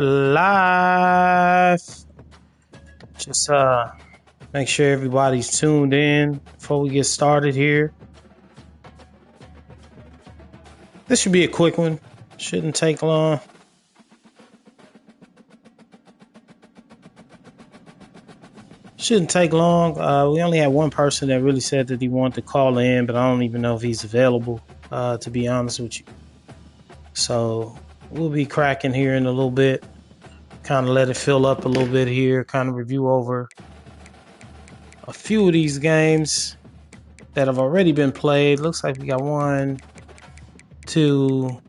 Live. Just make sure everybody's tuned in before we get started here. This should be a quick one. Shouldn't take long. Shouldn't take long. We only had one person that really said that he wanted to call in, but I don't even know if he's available, to be honest with you. So we'll be cracking here in a little bit. Kind of let it fill up a little bit here. Kind of review over a few of these games that have already been played. Looks like we got 1, 2,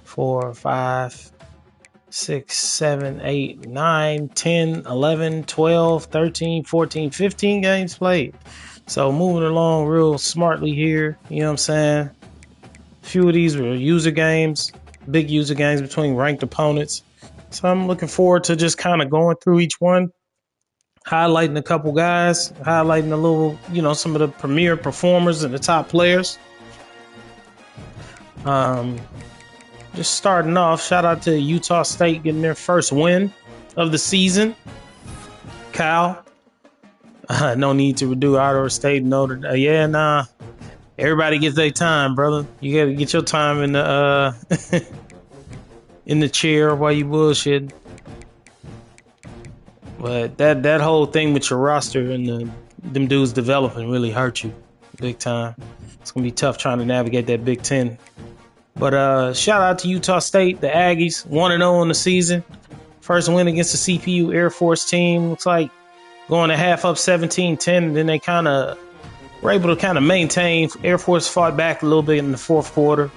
4, 5, 6, 7, 8, 9, 10, 11, 12, 13, 14, 15 games played. So moving along real smartly here, you know what I'm saying? A few of these were user games, big user games between ranked opponents. So I'm looking forward to just kind of going through each one, highlighting a couple guys, highlighting a little, some of the premier performers and the top players. Just starting off, shout out to Utah State getting their first win of the season. Cal, no need to redo Iowa State. Everybody gets their time, brother. You got to get your time in the in the chair while you bullshit. But that whole thing with your roster and them dudes developing really hurt you big time. It's gonna be tough trying to navigate that Big Ten. But shout out to Utah State, the Aggies, 1-0 on the season. First win against the CPU Air Force team. Looks like going to half up 17-10, and then they kind of were able to kind of maintain. Air Force fought back a little bit in the fourth quarter.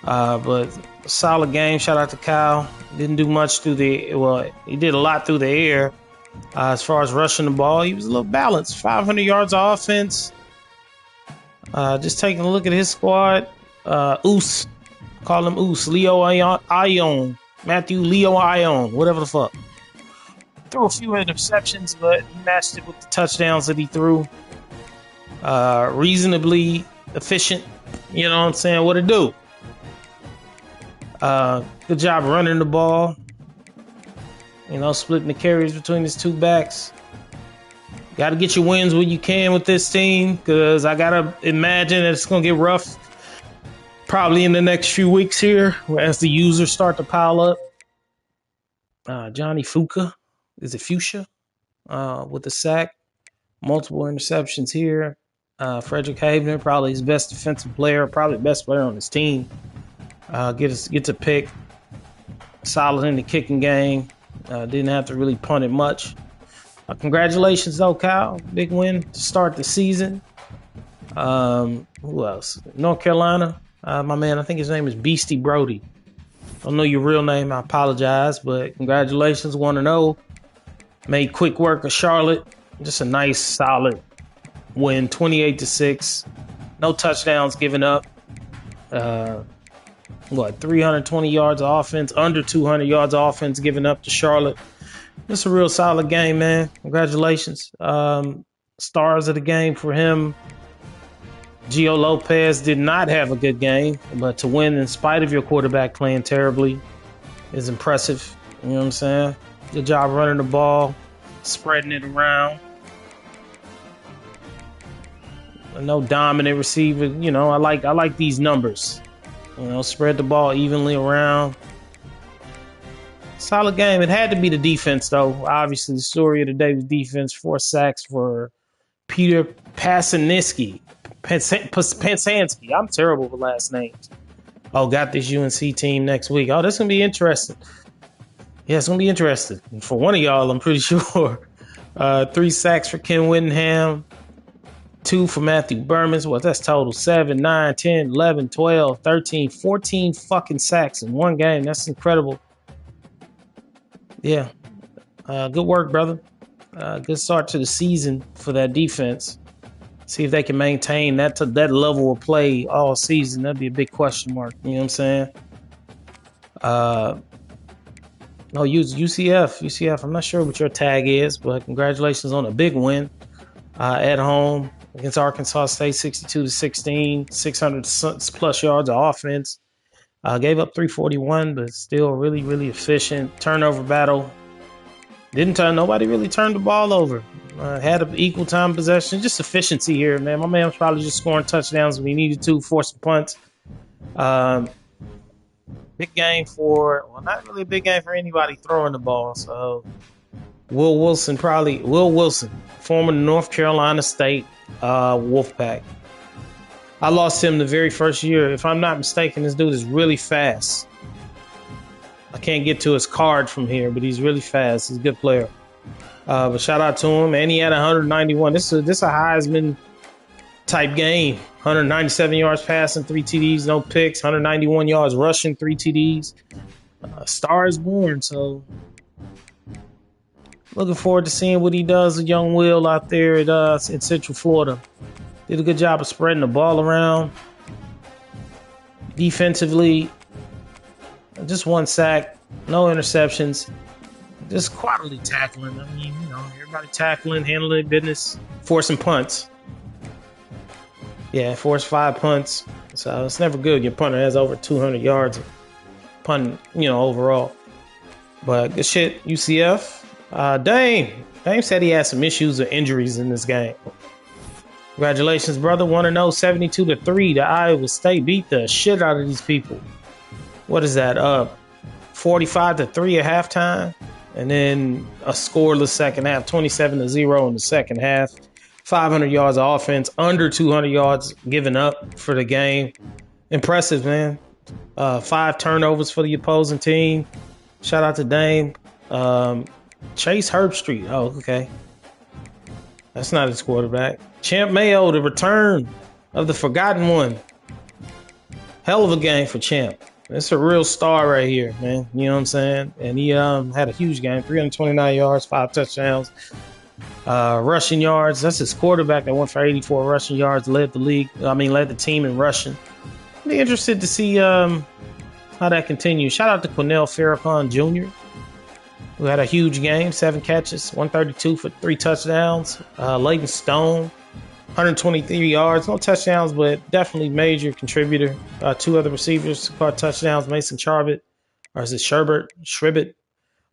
But solid game. Shout out to Kyle. Didn't do much he did a lot through the air. As far as rushing the ball, he was a little balanced. 500 yards of offense. Just taking a look at his squad. Oos. Call him Oos. Leo Ion. Matthew Leo Ion. Whatever the fuck. Threw a few interceptions, but he matched it with the touchdowns that he threw. Reasonably efficient. You know what I'm saying? What it do? Good job running the ball. Splitting the carries between his two backs. Got to get your wins when you can with this team, because I got to imagine that it's going to get rough probably in the next few weeks here as the users start to pile up. Johnny Fuca. Is it Fuchsia? With the sack. Multiple interceptions here. Frederick Havener, probably his best defensive player, probably best player on his team. Gets a pick. Solid in the kicking game. Didn't have to really punt it much. Congratulations, though, Kyle. Big win to start the season. Who else? North Carolina. My man, I think his name is Beastie Brody. Don't know your real name. I apologize, but congratulations, 1-0. Made quick work of Charlotte. Just a nice, solid win, 28-6. No touchdowns given up. 320 yards of offense, under 200 yards of offense given up to Charlotte. Just a real solid game, man. Congratulations. Stars of the game for him. Gio Lopez did not have a good game, but to win in spite of your quarterback playing terribly is impressive. You know what I'm saying? Good job running the ball, spreading it around. No dominant receiver. I like these numbers. Spread the ball evenly around. Solid game. It had to be the defense, though. Obviously, the story of the day was defense. 4 sacks for Peter Pasaniski. Pensansky. I'm terrible with last names. Oh, got this UNC team next week. Oh, that's going to be interesting. Yeah, it's going to be interesting. For one of y'all, I'm pretty sure. 3 sacks for Ken Whittingham. 2 for Matthew Berman. That's total 7, 9, 10, 11, 12, 13, 14 fucking sacks in one game. That's incredible. Yeah. Good work, brother. Good start to the season for that defense. See if they can maintain that level of play all season. That'd be a big question mark. You know what I'm saying? No, UCF. I'm not sure what your tag is, but congratulations on a big win at home against Arkansas State, 62-16, 600 plus yards of offense. Gave up 341, but still really, really efficient. Turnover battle. Nobody really turned the ball over. Had an equal time possession. Just efficiency here, man. My man was probably just scoring touchdowns when he needed to, forcing punts. Big game not really a big game for anybody throwing the ball. So Will Wilson, former North Carolina State Wolfpack. I lost him the very first year. If I'm not mistaken, this dude is really fast. I can't get to his card from here, but he's really fast. He's a good player. But shout out to him. And he had 191. This is a Heisman type game. 197 yards passing, 3 TDs, no picks. 191 yards rushing, 3 TDs. Star is born. So looking forward to seeing what he does with young Will out there in Central Florida. Did a good job of spreading the ball around. Defensively, just 1 sack, no interceptions, just quality tackling. I mean, everybody tackling, handling business, forcing punts. Yeah, forced 5 punts. So it's never good. Your punter has over 200 yards of punting, overall. But good shit, UCF. Dame said he had some issues or injuries in this game. Congratulations, brother. 1-0, 72-3. The Iowa State beat the shit out of these people. What is that? 45-3 at halftime. And then a scoreless second half, 27-0 in the second half. 500 yards of offense, under 200 yards given up for the game. Impressive, man. 5 turnovers for the opposing team. Shout out to Dame. Chase Herbstreit. Oh, okay. That's not his quarterback. Champ Mayo, the return of the forgotten one. Hell of a game for Champ. It's a real star right here, man. You know what I'm saying? And he had a huge game. 329 yards, 5 touchdowns. Rushing yards. That's his quarterback that went for 84 rushing yards. Led the team in rushing. Be interested to see how that continues. Shout out to Cornell Farrakhan Jr., who had a huge game, 7 catches, 132 for 3 touchdowns. Leighton Stone, 123 yards, no touchdowns, but definitely major contributor. 2 other receivers caught touchdowns, Mason Charbit, or is it Shribit,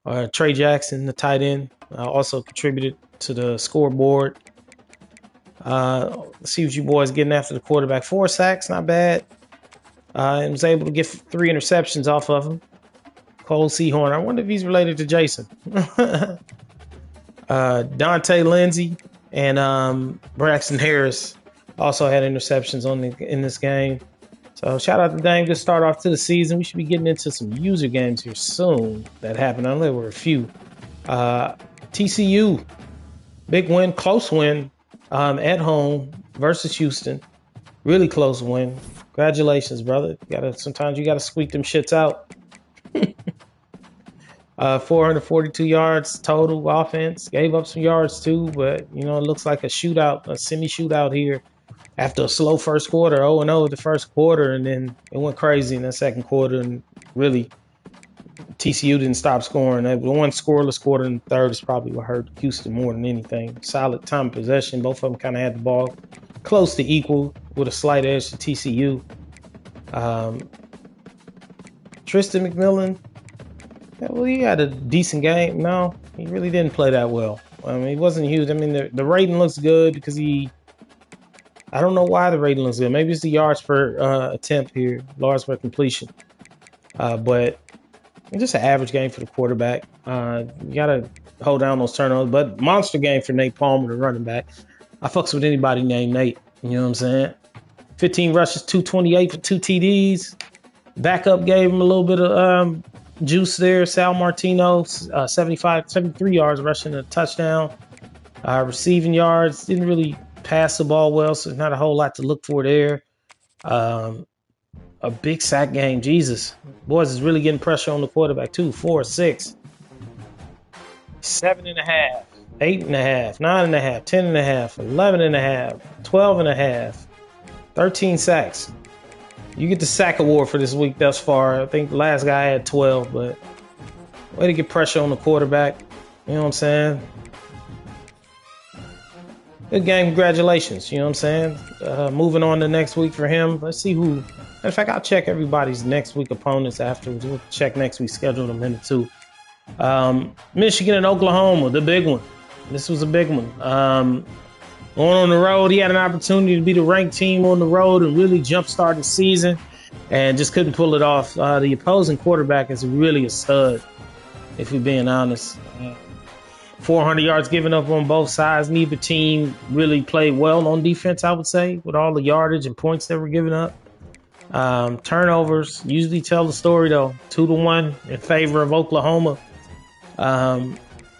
or Trey Jackson, the tight end, also contributed to the scoreboard. Let's see what you boys getting after the quarterback. 4 sacks, not bad. And was able to get 3 interceptions off of him. Cole Seahorn. I wonder if he's related to Jason. Dante Lindsay and Braxton Harris also had interceptions in this game. So shout out to Dame. Good start off to the season. We should be getting into some user games here soon that happened. I know there were a few. TCU, big win, close win at home versus Houston. Really close win. Congratulations, brother. Sometimes you gotta squeak them shits out. 442 yards total offense. Gave up some yards too, but it looks like a shootout, a semi-shootout here. After a slow first quarter, 0-0 the first quarter, and then it went crazy in the second quarter, and really TCU didn't stop scoring. The one scoreless quarter in the third is probably what hurt Houston more than anything. Solid time of possession. Both of them kind of had the ball close to equal with a slight edge to TCU. Tristan McMillan, well, he had a decent game. No, he really didn't play that well. I mean, he wasn't huge. I mean, the rating looks good because I don't know why the rating looks good. Maybe it's the yards per attempt here, yards per completion. But it's just an average game for the quarterback. You got to hold down those turnovers. But monster game for Nate Palmer, the running back. I fucks with anybody named Nate. You know what I'm saying? 15 rushes, 228 for 2 TDs. Backup gave him a little bit of juice there. Sal Martino, 73 yards rushing a touchdown. Receiving yards, didn't really pass the ball well, so not a whole lot to look for there. A big sack game, Jesus. Boys is really getting pressure on the quarterback too. 4, 6, 7.5, 8.5, 9.5, 10.5, 11.5, 12.5, 13 sacks. You get the sack award for this week thus far. I think the last guy had 12, but way to get pressure on the quarterback. You know what I'm saying? Good game. Congratulations. You know what I'm saying? Moving on to next week for him. Let's see who. Matter of fact, I'll check everybody's next week opponents afterwards. We'll check next week's schedule in a minute, too. Michigan and Oklahoma, the big one. This was a big one. Going on the road, he had an opportunity to be the ranked team on the road and really jumpstart the season and just couldn't pull it off. The opposing quarterback is really a stud, if we're being honest. 400 yards given up on both sides. Neither team really played well on defense, I would say, with all the yardage and points that were given up. Turnovers usually tell the story, though. 2-1 in favor of Oklahoma. That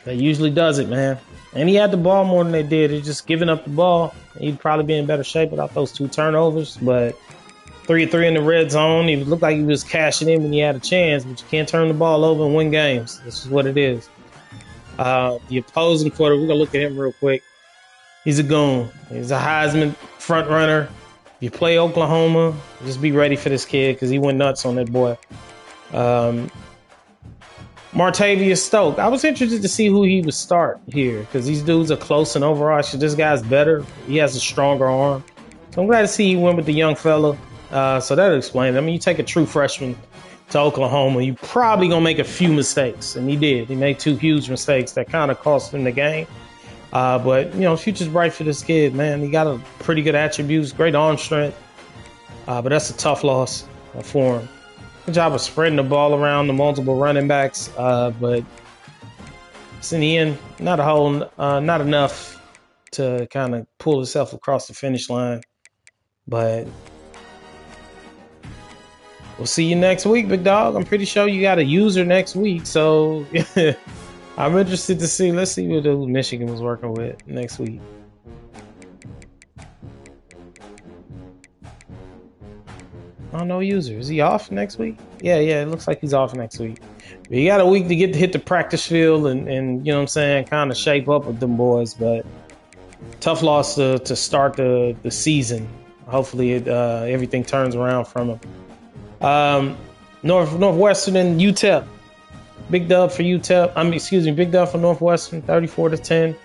usually does it, man. And he had the ball more than they did. It's just giving up the ball. He'd probably be in better shape without those 2 turnovers. But 3-3 in the red zone. He looked like he was cashing in when he had a chance, but you can't turn the ball over and win games. This is what it is. The opposing quarter, we're going to look at him real quick. He's a goon. He's a Heisman front runner. If you play Oklahoma, just be ready for this kid because he went nuts on that boy. Martavius Stoke. I was interested to see who he would start here because these dudes are close in overall. Actually, this guy's better. He has a stronger arm. So I'm glad to see he went with the young fella. So that'll explain it. I mean, you take a true freshman to Oklahoma, you probably going to make a few mistakes. And he did. He made 2 huge mistakes that kind of cost him the game. But, you know, future's bright for this kid, man. He got a pretty good attributes, great arm strength. But that's a tough loss for him. Good job of spreading the ball around the multiple running backs, but it's in the end not enough to kind of pull himself across the finish line. But we'll see you next week, big dog. I'm pretty sure you got a user next week, so I'm interested to see. Let's see what Michigan was working with next week. Oh, no user. Is he off next week? Yeah, it looks like he's off next week. But you got a week to hit the practice field and you know what I'm saying, kind of shape up with them boys. But tough loss to start the season. Hopefully everything turns around from him. Northwestern and UTEP. Big dub for UTEP. Big dub for Northwestern, 34-10.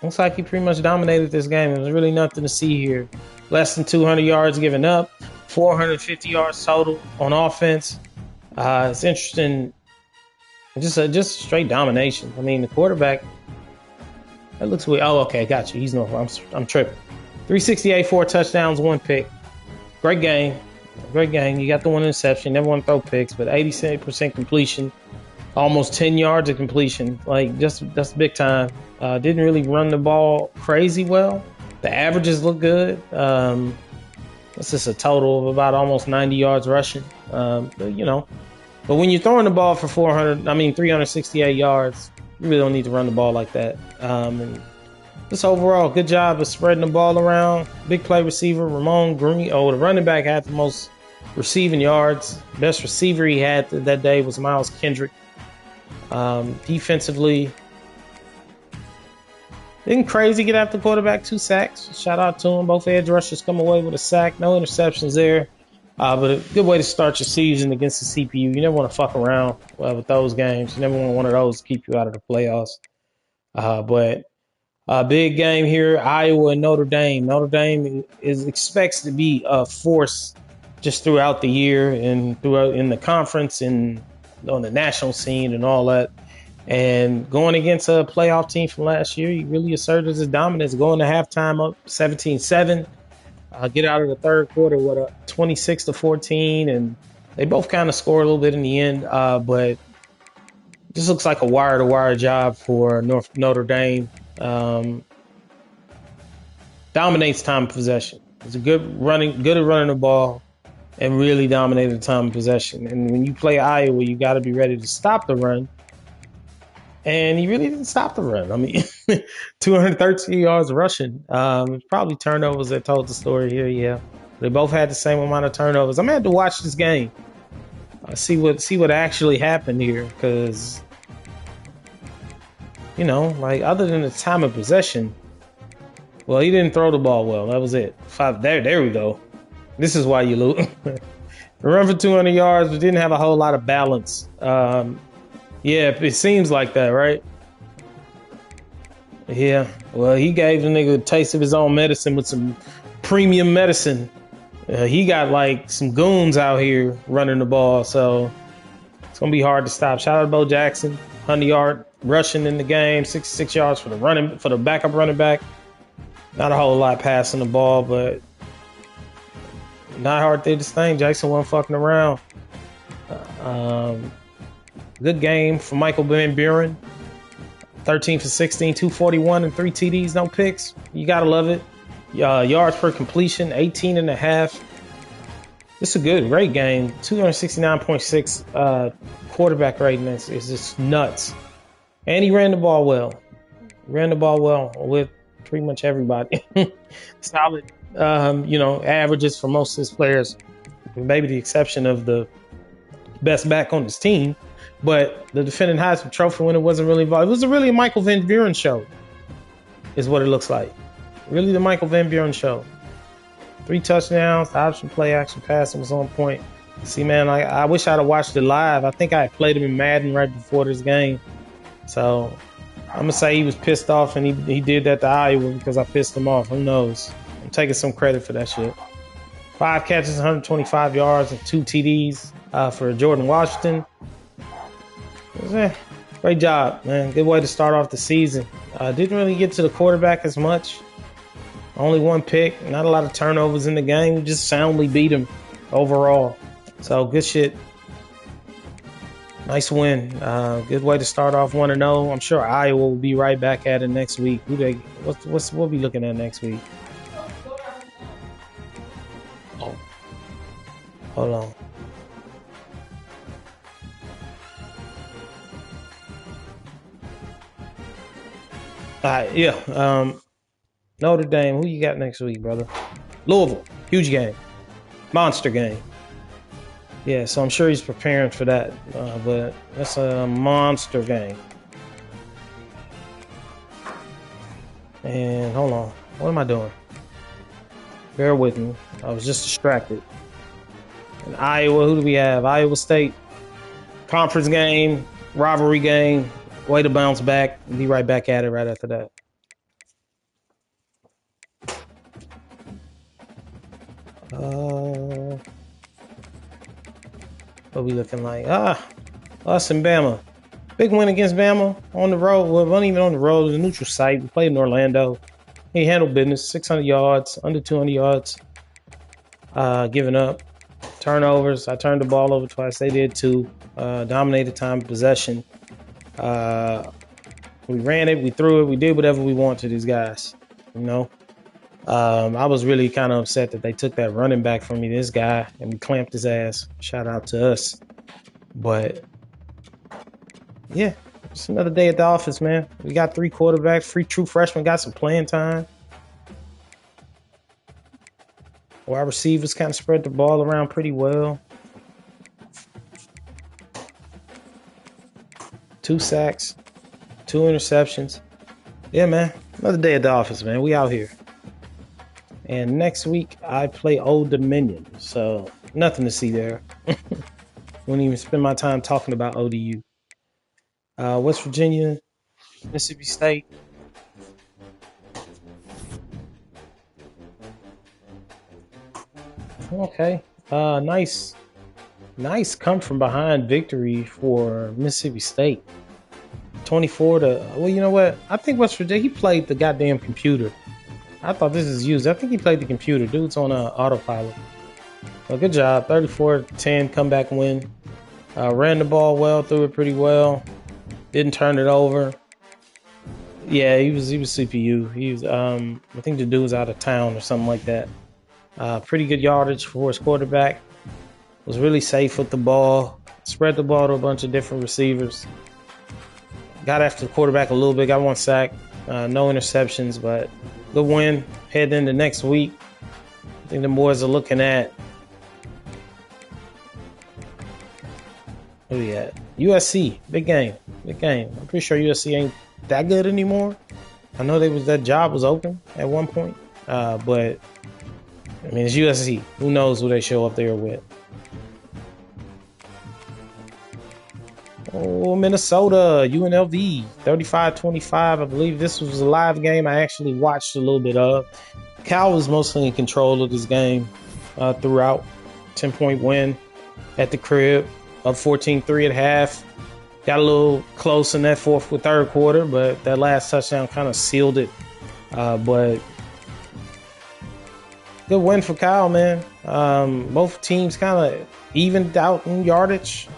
Looks like he pretty much dominated this game. There's really nothing to see here. Less than 200 yards given up, 450 yards total on offense. It's interesting. Just straight domination. I mean, the quarterback, that looks weird. Oh, okay, got you. He's no, I'm tripping. 368, 4 touchdowns, 1 pick. Great game. You got the 1 interception. Never want to throw picks, but 87% completion. Almost 10 yards of completion. Like, that's big time. Didn't really run the ball crazy well. The averages look good. It's just a total of about almost 90 yards rushing. But when you're throwing the ball for 368 yards, you really don't need to run the ball like that. And just overall, good job of spreading the ball around. Big play receiver, Ramon Green. The running back had the most receiving yards. Best receiver he had that day was Miles Kendrick. Defensively, didn't crazy get after the quarterback, 2 sacks. Shout out to him. Both edge rushers come away with a sack. No interceptions there. But a good way to start your season against the CPU. You never want to fuck around with those games. You never want one of those to keep you out of the playoffs. But a big game here, Iowa and Notre Dame. Notre Dame expects to be a force just throughout the year and throughout in the conference and on the national scene and all that. And going against a playoff team from last year, he really asserted his dominance, going to halftime up 17-7. Get out of the third quarter with a 26-14, and they both kind of scored a little bit in the end. But this looks like a wire-to-wire job for Notre Dame. Dominates time of possession. It's good at running the ball, and really dominated time of possession. And when you play Iowa, you got to be ready to stop the run. And he really didn't stop the run. I mean, 213 yards rushing. Probably turnovers that told the story here, yeah. They both had the same amount of turnovers. I'm going to have to watch this game. See what actually happened here. Because, other than the time of possession, well, he didn't throw the ball well. That was it. There we go. This is why you lose. Run for 200 yards, but didn't have a whole lot of balance. Yeah, it seems like that, right? Yeah, well, he gave the nigga a taste of his own medicine with some premium medicine. He got like some goons out here running the ball, so it's gonna be hard to stop. Shout out to Bo Jackson, 100-yard rushing in the game, 66 yards for the backup running back. Not a whole lot passing the ball, but not hard did this thing. Jackson wasn't fucking around. Good game for Michael Van Buren. 13 for 16, 241 and 3 TDs, no picks. You gotta love it. Yards per completion, 18 and a half. This is a great game. 269.6 quarterback rating is just nuts. And he ran the ball well. With pretty much everybody. Solid, averages for most of his players. Maybe the exception of the best back on his team. But the defending Heisman Trophy winner wasn't really involved. It was really a Michael Van Buren show, is what it looks like. Really the Michael Van Buren show. 3 touchdowns, the option play, action passing was on point. See, man, I wish I'd have watched it live. I think I had played him in Madden right before this game. So I'm going to say he was pissed off, and he did that to Iowa because I pissed him off. Who knows? I'm taking some credit for that shit. 5 catches, 125 yards, and 2 TDs for Jordan Washington. Great job, man. Good way to start off the season. Didn't really get to the quarterback as much. Only 1 pick. Not a lot of turnovers in the game. We just soundly beat him overall. So good shit. Nice win. Good way to start off 1-0. I'm sure Iowa will be right back at it next week. What we'll be looking at next week? Oh, hold on. Notre Dame, who you got next week, brother? Louisville, huge game. Monster game. Yeah, so I'm sure he's preparing for that, but that's a monster game. And hold on, what am I doing? Bear with me, I was just distracted. In Iowa, who do we have? Iowa State, conference game, rivalry game, way to bounce back, and be right back at it right after that. What we looking like? Us and Bama. Big win against Bama on the road. Well, wasn't even on the road. It was a neutral site. We played in Orlando. He handled business. 600 yards, under 200 yards. Giving up. Turnovers. I turned the ball over twice. They did too. Dominated time of possession. We ran it. We threw it. We did whatever we want to these guys. You know? I was really kind of upset that they took that running back from me, this guy, and we clamped his ass. Shout out to us. But, yeah, it's another day at the office, man. We got 3 quarterbacks, 3 true freshmen, got some playing time. Our receivers kind of spread the ball around pretty well. 2 sacks, 2 interceptions. Yeah, man, another day at the office, man. We out here. And next week, I play Old Dominion. So, nothing to see there. Won't even spend my time talking about ODU. West Virginia, Mississippi State. Okay. Nice come from behind victory for Mississippi State. 24 to, well, you know what? I think West Virginia, he played the goddamn computer. I thought this is used. I think he played the computer. Dude's on autopilot. So good job. 34-10 comeback win. Ran the ball well, threw it pretty well. Didn't turn it over. Yeah, he was CPU. He was I think the dude was out of town or something like that. Pretty good yardage for his quarterback. Was really safe with the ball. Spread the ball to a bunch of different receivers. Got after the quarterback a little bit. Got 1 sack. No interceptions, but good win. Heading into next week. I think the boys are looking at, who we at? USC. Big game. I'm pretty sure USC ain't that good anymore. I know that job was open at one point. But I mean, it's USC. Who knows who they show up there with? Oh, Minnesota, UNLV, 35-25. I believe this was a live game I actually watched a little bit of. Cal was mostly in control of this game throughout. 10-point win at the crib, up 14-3 at half. Got a little close in that fourth or third quarter, but that last touchdown kind of sealed it. But good win for Cal, man. Both teams kind of evened out in yardage.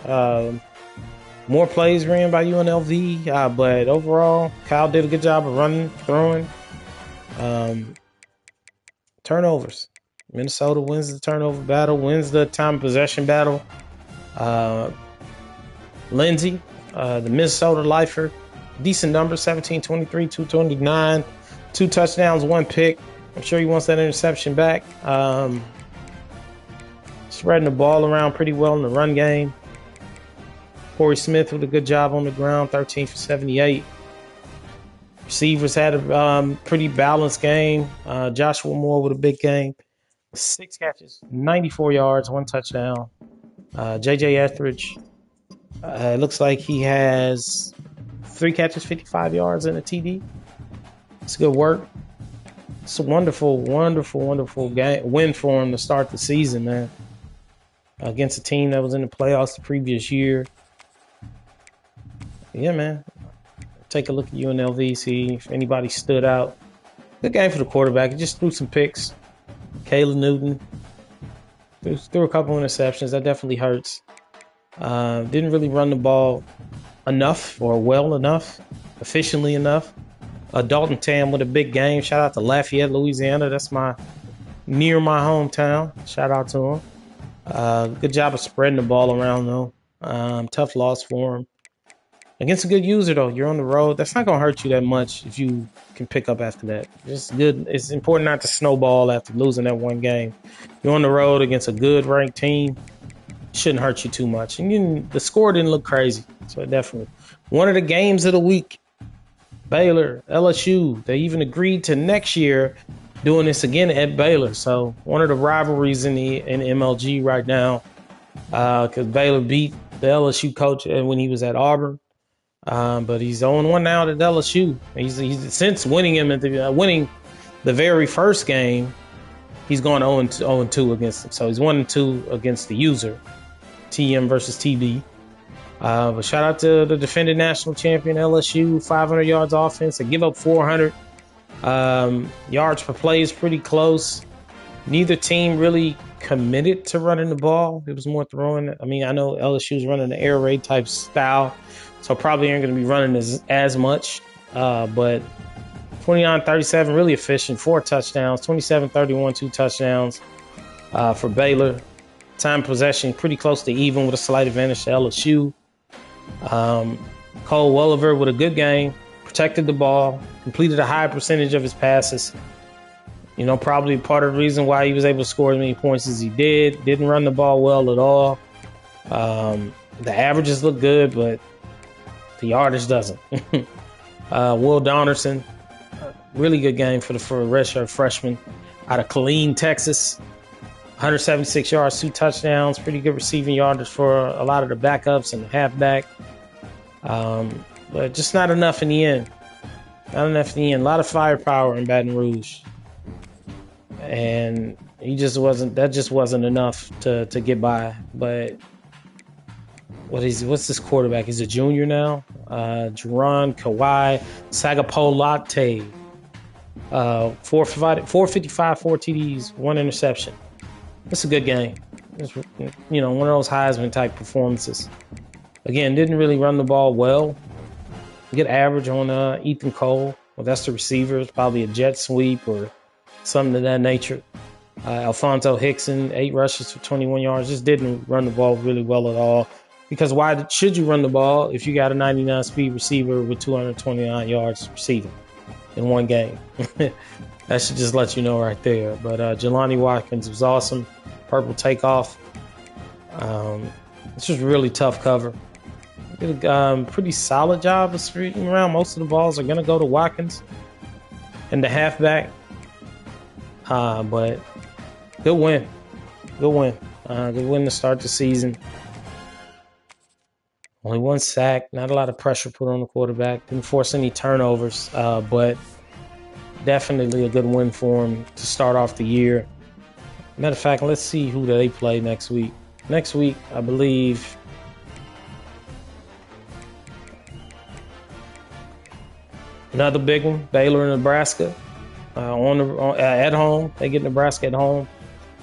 More plays ran by UNLV, but overall, Cal did a good job of running, throwing. Turnovers. Minnesota wins the turnover battle, wins the time possession battle. Lindsey, the Minnesota lifer, decent number, 17-23, 229, 2 touchdowns, 1 pick. I'm sure he wants that interception back. Spreading the ball around pretty well in the run game. Corey Smith with a good job on the ground, 13 for 78. Receivers had a pretty balanced game. Joshua Moore with a big game. 6 catches, 94 yards, 1 touchdown. J.J. Etheridge, it looks like he has 3 catches, 55 yards, and a TD. It's good work. It's a wonderful, wonderful, wonderful win for him to start the season, man. Against a team that was in the playoffs the previous year. Yeah, man. Take a look at UNLV, see if anybody stood out. Good game for the quarterback. He just threw some picks. Kayla Newton threw a couple interceptions. That definitely hurts. Didn't really run the ball enough or well enough, efficiently enough. Dalton Tam with a big game. Shout out to Lafayette, Louisiana. That's near my hometown. Shout out to him. Good job of spreading the ball around, though. Tough loss for him. Against a good user, though, you're on the road. That's not going to hurt you that much if you can pick up after that. Just good. It's important not to snowball after losing that one game. You're on the road against a good ranked team. It shouldn't hurt you too much. And the score didn't look crazy. So definitely. One of the games of the week, Baylor, LSU. They even agreed to next year doing this again at Baylor. So one of the rivalries in MLG right now, because Baylor beat the LSU coach when he was at Auburn. But he's 0-1 now at LSU. He's since winning the very first game, he's gone 0-2 against him. So he's 1-2 against the user, TM versus TB. But shout out to the defending national champion LSU, 500 yards offense. They give up 400. Yards per play is pretty close. Neither team really committed to running the ball. It was more throwing. I mean, I know LSU's running the air raid type style, so probably aren't going to be running as much. But 29-37, really efficient. 4 touchdowns. 27-31, 2 touchdowns for Baylor. Time possession pretty close to even with a slight advantage to LSU. Cole Welliver with a good game. Protected the ball. Completed a high percentage of his passes. You know, probably part of the reason why he was able to score as many points as he did. Didn't run the ball well at all. The averages look good, but the yardage doesn't. Will Donnerson, really good game for a redshirt freshman out of Killeen, Texas. 176 yards, 2 touchdowns, pretty good receiving yardage for a lot of the backups and the halfback. But just not enough in the end. Not enough in the end. A lot of firepower in Baton Rouge. And that just wasn't enough to get by. But what's this quarterback? He's a junior now. Jerron Kawhi Sagapolate. 455, 4 TDs, 1 interception. It's a good game. It's, one of those Heisman type performances. Again, didn't really run the ball well. Good average on Ethan Cole. Well, that's the receiver. It's probably a jet sweep or something of that nature. Alfonso Hickson, 8 rushes for 21 yards. Just didn't run the ball really well at all. Because why should you run the ball if you got a 99 speed receiver with 229 yards receiving in one game? That should just let you know right there. But Jelani Watkins was awesome. Purple takeoff. It's just really tough cover. Did a pretty solid job of streaking around. Most of the balls are going to go to Watkins and the halfback. But good win. Good win. Good win to start the season. Only one sack, not a lot of pressure put on the quarterback. Didn't force any turnovers, but definitely a good win for him to start off the year. Matter of fact, let's see who they play next week. Next week, I believe, another big one, Baylor and Nebraska. At home, they get Nebraska at home.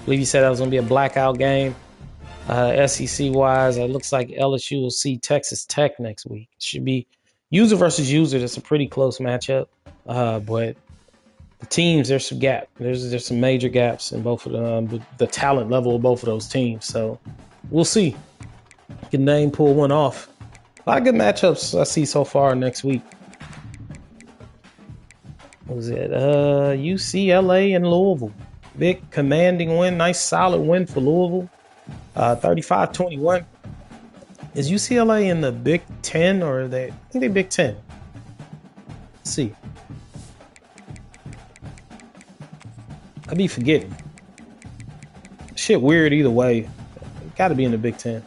I believe you said that was going to be a blackout game. SEC wise, it looks like LSU will see Texas Tech next week. It should be user versus user. That's a pretty close matchup. But the teams, there's some gap. There's some major gaps in both of them, the talent level of both of those teams. So we'll see. Can Dane pull one off? A lot of good matchups I see so far next week. What was it? UCLA and Louisville. Big commanding win. Nice solid win for Louisville. 35-21. Is UCLA in the Big Ten or are they? I think they're Big Ten. Let's see. I'd be forgetting. Shit weird either way. Got to be in the Big Ten.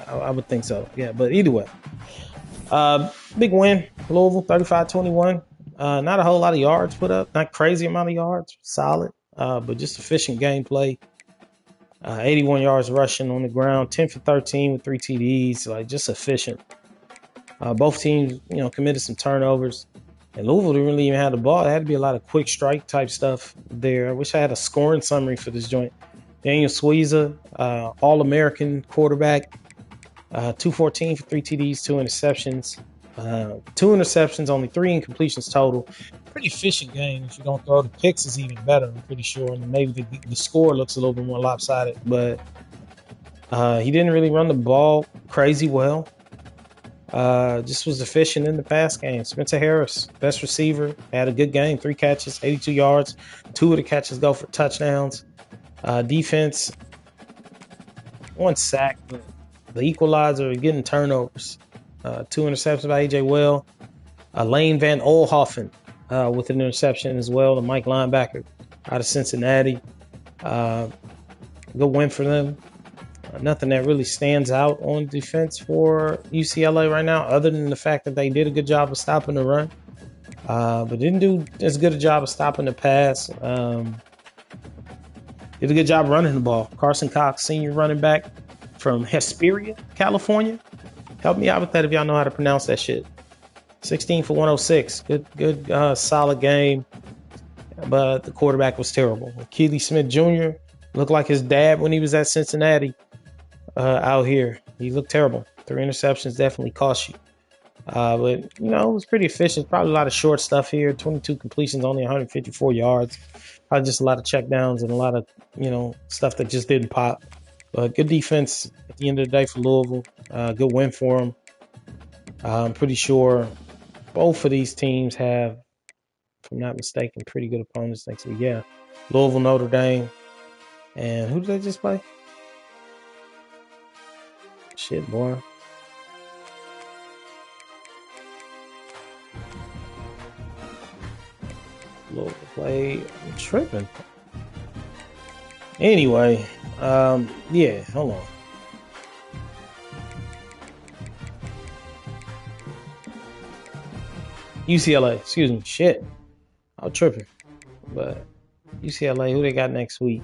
I would think so. Yeah, but either way. Big win. Louisville, 35-21. Not a whole lot of yards put up. Not crazy amount of yards. Solid. But just efficient gameplay. 81 yards rushing on the ground. 10 for 13 with 3 TDs. Like, just efficient. Both teams, committed some turnovers. And Louisville didn't really even have the ball. It had to be a lot of quick strike type stuff there. I wish I had a scoring summary for this joint. Daniel Sweeza, All-American quarterback. 214 for 3 TDs, 2 interceptions. 2 interceptions, only 3 incompletions total. Pretty efficient game. If you don't throw the picks, is even better, I'm pretty sure. And maybe the score looks a little bit more lopsided. But he didn't really run the ball crazy well. Just was efficient in the pass game. Spencer Harris, best receiver, had a good game. 3 catches, 82 yards. 2 of the catches go for touchdowns. Defense, 1 sack. The equalizer, getting turnovers. 2 interceptions by A.J. Well. Lane Van Olhoffen with an interception as well. The Mike linebacker out of Cincinnati. Good win for them. Nothing that really stands out on defense for UCLA right now, other than the fact that they did a good job of stopping the run, but didn't do as good a job of stopping the pass. Did a good job running the ball. Carson Cox, senior running back from Hesperia, California. Help me out with that if y'all know how to pronounce that shit. 16 for 106. Good, solid game, but the quarterback was terrible. Keely Smith Jr. looked like his dad when he was at Cincinnati. Out here, he looked terrible. 3 interceptions definitely cost you. But it was pretty efficient. Probably a lot of short stuff here. 22 completions, only 154 yards. Probably just a lot of checkdowns and a lot of stuff that just didn't pop. But good defense at the end of the day for Louisville. Good win for them. I'm pretty sure both of these teams have, if I'm not mistaken, pretty good opponents next week. Yeah, Louisville, Notre Dame, and who did they just play? Shit, boy. Louisville play. I'm tripping. Anyway, yeah, hold on. UCLA, excuse me. Shit. I'm tripping. But UCLA, who they got next week?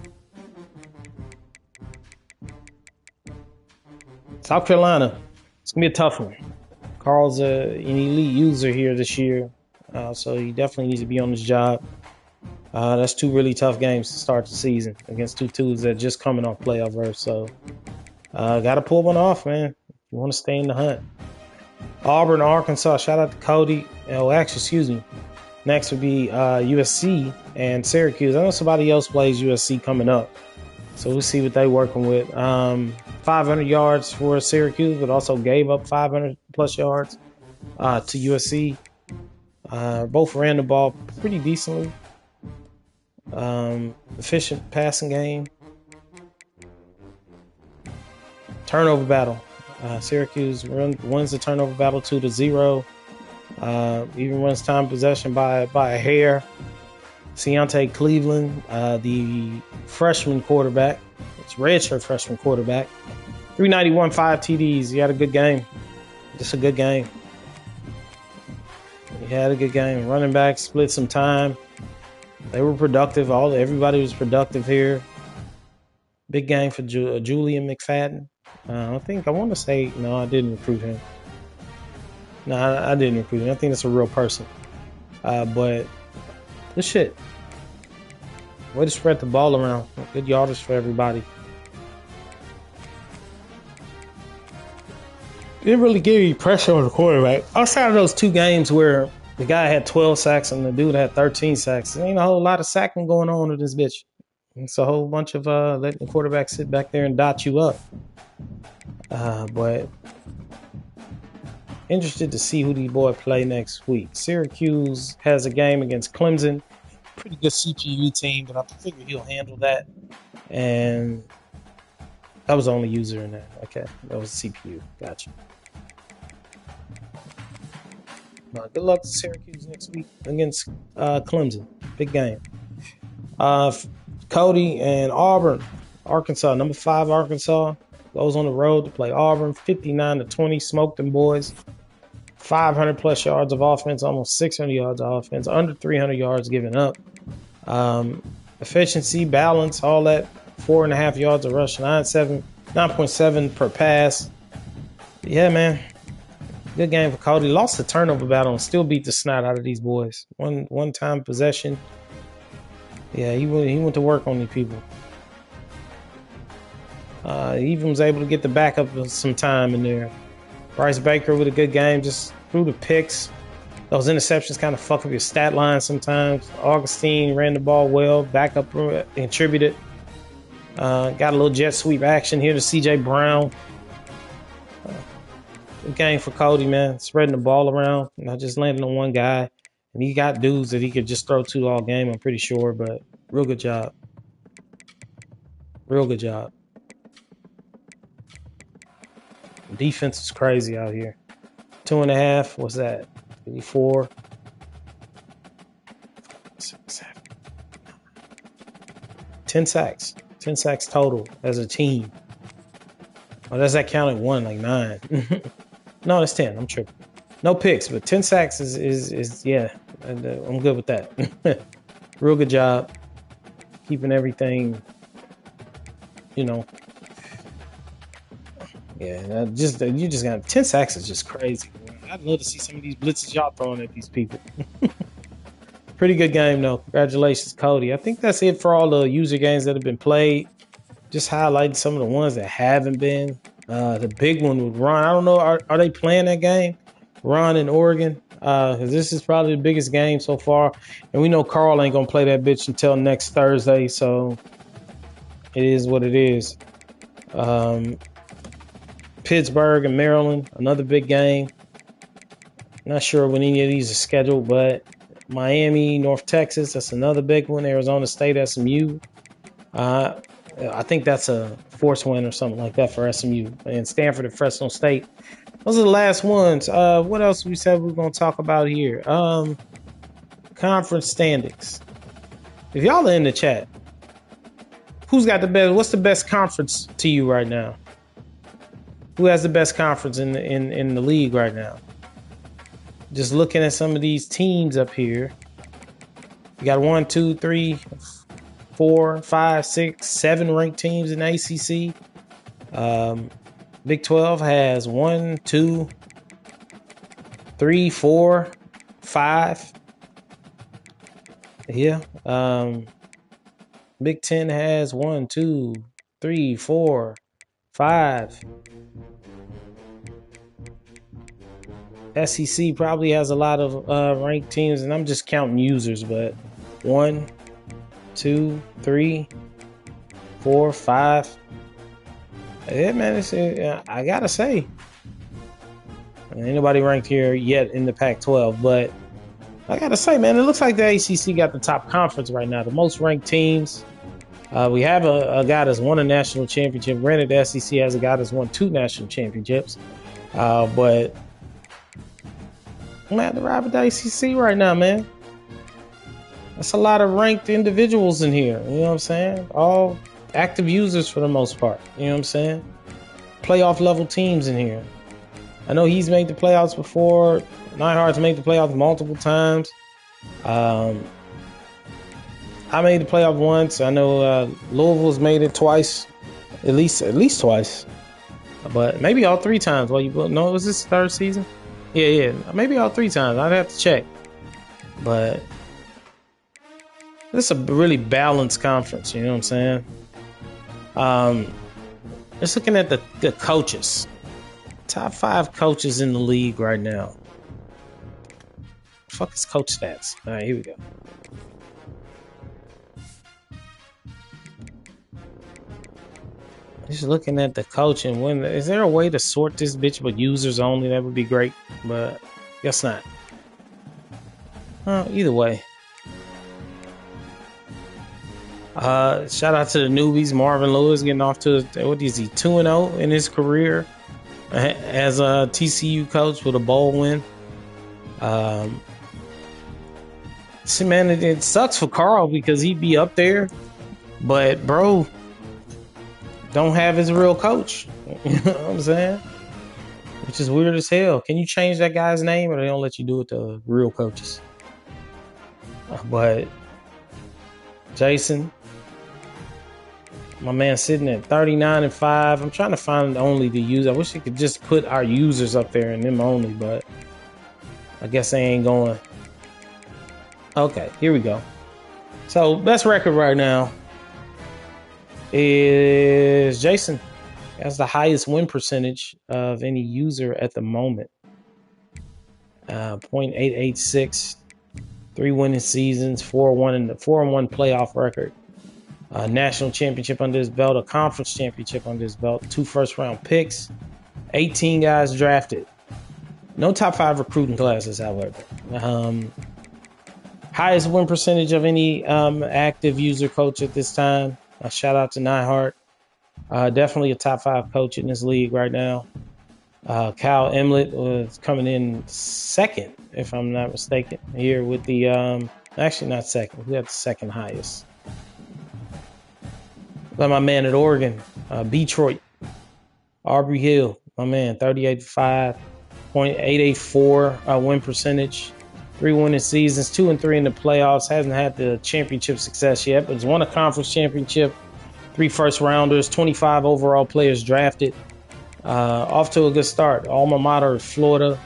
South Carolina. It's going to be a tough one. Carl's an elite user here this year, so he definitely needs to be on his job. That's 2 really tough games to start the season against 2 teams that are just coming off playoff verse. So, got to pull one off, man. If you want to stay in the hunt. Auburn, Arkansas. Shout out to Cody. Oh, actually, excuse me. Next would be USC and Syracuse. I know somebody else plays USC coming up, so we'll see what they're working with. 500 yards for Syracuse, but also gave up 500 plus yards to USC. Both ran the ball pretty decently. Efficient passing game. Turnover battle. Syracuse wins the turnover battle 2-0. Even runs time possession by a hair. Keontae Cleveland, the freshman quarterback, it's redshirt freshman quarterback, 391, 5 TDs. He had a good game. Just a good game. He had a good game. Running back split some time. They were productive. Everybody was productive here. Big game for Julian McFadden. I want to say no. I didn't recruit him. No, I didn't recruit him. I think that's a real person. But this shit. Way to spread the ball around. Good yardage for everybody. Didn't really give you pressure on the quarterback. Outside of those two games where the guy had 12 sacks and the dude had 13 sacks, there ain't a whole lot of sacking going on with this bitch. It's a whole bunch of letting the quarterback sit back there and dot you up. But interested to see who these boys play next week. Syracuse has a game against Clemson. Pretty good CPU team, but I figure he'll handle that. And that was the only user in that. Okay, that was CPU. Gotcha. Good luck to Syracuse next week against Clemson. Big game. Cody and Auburn, Arkansas, number 5 Arkansas goes on the road to play Auburn. 59-20, smoked them boys. 500 plus yards of offense, almost 600 yards of offense, under 300 yards given up. Efficiency, balance, all that. 4.5 yards of rush, 9.7 per pass. Yeah, man. Good game for Cody. Lost the turnover battle and still beat the snot out of these boys. One time possession. Yeah, he went to work on these people. He even was able to get the backup of some time in there. Bryce Baker with a good game, just threw the picks. Those interceptions kind of fuck up your stat line sometimes. Augustine ran the ball well. Backup contributed. Got a little jet sweep action here to C.J. Brown. Good game for Cody, man. Spreading the ball around. Not just landing on one guy. And he got dudes that he could just throw to all game, I'm pretty sure. But real good job. Real good job. Defense is crazy out here. 2.5. What's that? 54. 10 sacks. 10 sacks total as a team. Oh, does that count at 1? Like 9. No, it's 10. I'm tripping. No picks, but 10 sacks is yeah. I'm good with that. Real good job. Keeping everything, Yeah, you just got 10 sacks is just crazy. I'd love to see some of these blitzes y'all throwing at these people. Pretty good game though. Congratulations, Cody. I think that's it for all the user games that have been played. Just highlighting some of the ones that haven't been. The big one with Ron. I don't know. Are they playing that game? Ron in Oregon. Because this is probably the biggest game so far. And we know Carl ain't going to play that bitch until next Thursday. So it is what it is. Pittsburgh and Maryland. Another big game. Not sure when any of these are scheduled, but Miami, North Texas. That's another big one. Arizona State, SMU. I think that's a force win or something like that for SMU. And Stanford and Fresno State. Those are the last ones. What else we said we were going to talk about here? Conference standings. If y'all are in the chat, who's got the best? What's the best conference to you right now? Who has the best conference in the league right now? Just looking at some of these teams up here. You got 1, 2, 3, 4, 5, 6, 7 ranked teams in the ACC. Big 12 has 1, 2, 3, 4, 5. Yeah. Big 10 has 1, 2, 3, 4, 5. SEC probably has a lot of ranked teams, and I'm just counting users, but 1, 2, 3, 4, 5. Yeah, man, I gotta say, ain't nobody ranked here yet in the Pac-12, but I gotta say, man, it looks like the ACC got the top conference right now, the most ranked teams. We have a guy that's won a national championship. Granted, the SEC has a guy that's won 2 national championships, but I'm at the ride with the ACC right now, man. That's a lot of ranked individuals in here. You know what I'm saying? All active users for the most part. You know what I'm saying? Playoff level teams in here. I know he's made the playoffs before. Neidhart's made the playoffs multiple times. I made the playoff once. I know Louisville's made it twice, at least twice, but maybe all 3 times. Well, no, was this 3rd season? Yeah, maybe all 3 times. I'd have to check, but this is a really balanced conference. You know what I'm saying? Just looking at the coaches, top 5 coaches in the league right now. Fuck is coach stats? All right, here we go. Just looking at the coaching. Is there a way to sort this bitch with users only? That would be great, but guess not. Either way. Shout out to the newbies. Marvin Lewis getting off to, what is he, 2-0 in his career as a TCU coach with a bowl win. See, man, it sucks for Carl because he'd be up there, but bro don't have his real coach. You know what I'm saying? Which is weird as hell. Can you change that guy's name, or they don't let you do it to real coaches? But Jason, my man, sitting at 39-5. I'm trying to find only the user. I wish they could just put our users up there and them only, but I guess they ain't going. Okay, here we go. So best record right now is Jason. Has the highest win percentage of any user at the moment. 0.886, 3 winning seasons, 4-1 playoff record. National championship under his belt, a conference championship under his belt, 2 first-round picks, 18 guys drafted. No top 5 recruiting classes, however. Highest win percentage of any active user coach at this time. Shout out to Neidhart. Definitely a top 5 coach in this league right now. Kyle Emlett was coming in 2nd, if I'm not mistaken, here with the actually not 2nd. We have the 2nd highest. Got my man at Oregon, Detroit, Aubrey Hill, my man, 38-5, 0.884 win percentage, 3 winning seasons, 2-3 in the playoffs. Hasn't had the championship success yet, but has won a conference championship, 3 first rounders, 25 overall players drafted. Off to a good start. Alma mater, Florida,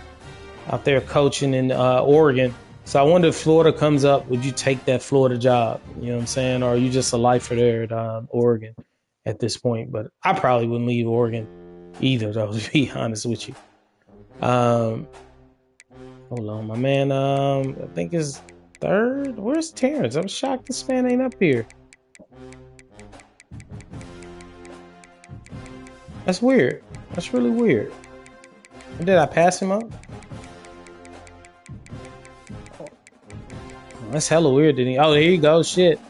out there coaching in Oregon. So I wonder if Florida comes up, would you take that Florida job? You know what I'm saying? Or are you just a lifer there at Oregon at this point? But I probably wouldn't leave Oregon either, though, to be honest with you. Hold on, my man. I think is 3rd. Where's Terrence? I'm shocked this man ain't up here. That's weird. That's really weird. Did I pass him up? That's hella weird, didn't he? Oh, here you go. Shit.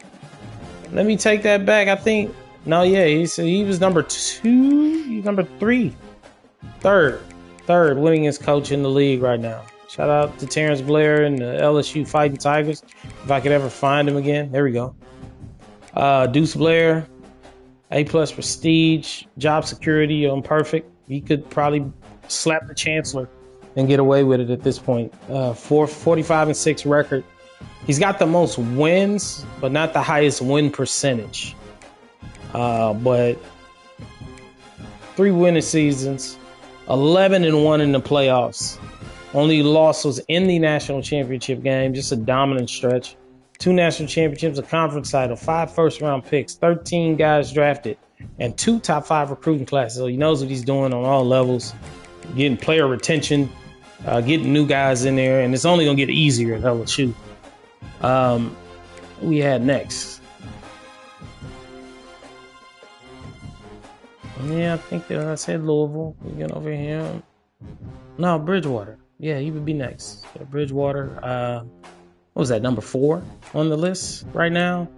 Let me take that back. I think. No, yeah. He was number 2. He's number 3. Third winningest coach in the league right now. Shout out to Terrence Blair and the LSU Fighting Tigers. If I could ever find him again. There we go. Deuce Blair, A+ prestige, job security on perfect. He could probably slap the chancellor and get away with it at this point. 45-6 record. He's got the most wins, but not the highest win percentage. But 3 winning seasons, 11-1 in the playoffs. Only loss was in the national championship game, just a dominant stretch. 2 national championships, a conference title, 5 first-round picks, 13 guys drafted, and 2 top 5 recruiting classes. So he knows what he's doing on all levels, getting player retention, getting new guys in there, and it's only going to get easier at LSU. We had next. Yeah, I think I said Louisville. We get over here. No, Bridgewater. Yeah, he would be next. Yeah, Bridgewater. What was that, number 4 on the list right now?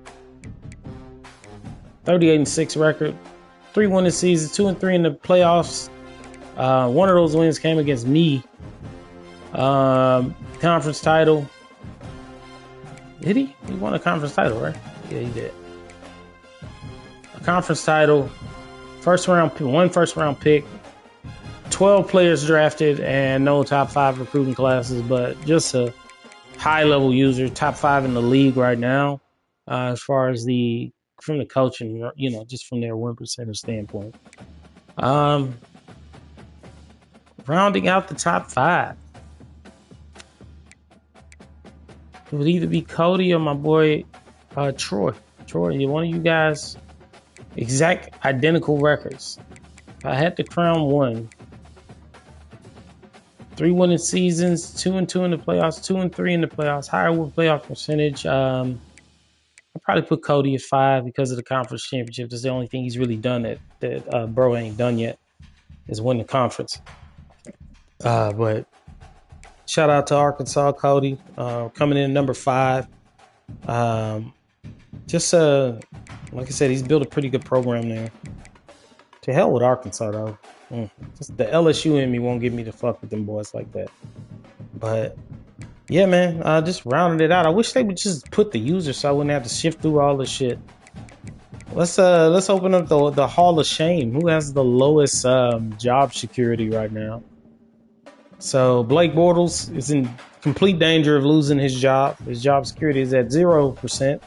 38-6 record. 3 winning seasons, 2-3 in the playoffs. One of those wins came against me. Conference title. Did he? He won a conference title, right? Yeah, he did. A conference title. 1 first round pick. 12 players drafted and no top 5 recruiting classes, but just a high level user, top 5 in the league right now, as far as from the coaching, just from their win percentage standpoint. Rounding out the top 5, it would either be Cody or my boy Troy. Troy, one of you guys, exact identical records. I had to crown one. 3 winning seasons, 2-2 in the playoffs, 2-3 in the playoffs, higher win playoff percentage. I'll probably put Cody at 5 because of the conference championship. That's the only thing he's really done that Bro ain't done yet, is win the conference. But shout out to Arkansas, Cody, coming in number 5. Just like I said, he's built a pretty good program there. To hell with Arkansas, though. Just the LSU in me won't get me to fuck with them boys like that. But yeah, man, just rounding it out. I wish they would just put the user so I wouldn't have to shift through all this shit. Let's open up the Hall of Shame. Who has the lowest job security right now? So Blake Bortles is in complete danger of losing his job. His job security is at 0%,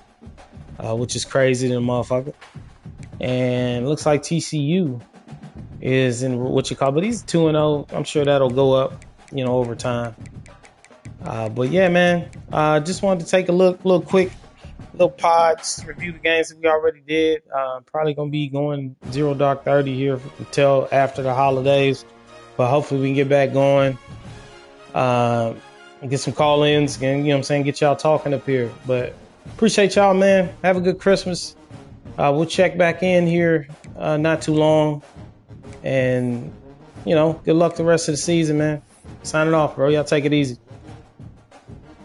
which is crazy to the motherfucker. And looks like TCU is in but he's 2-0. I'm sure that'll go up, over time. But yeah, man, just wanted to take a little quick pods, review the games that we already did. Probably gonna be going 0 Dark 30 here until after the holidays, but hopefully we can get back going. And get some call-ins, and get y'all talking up here. But appreciate y'all, man. Have a good Christmas. We'll check back in here not too long. And, good luck the rest of the season, man. Signing off, bro. Y'all take it easy.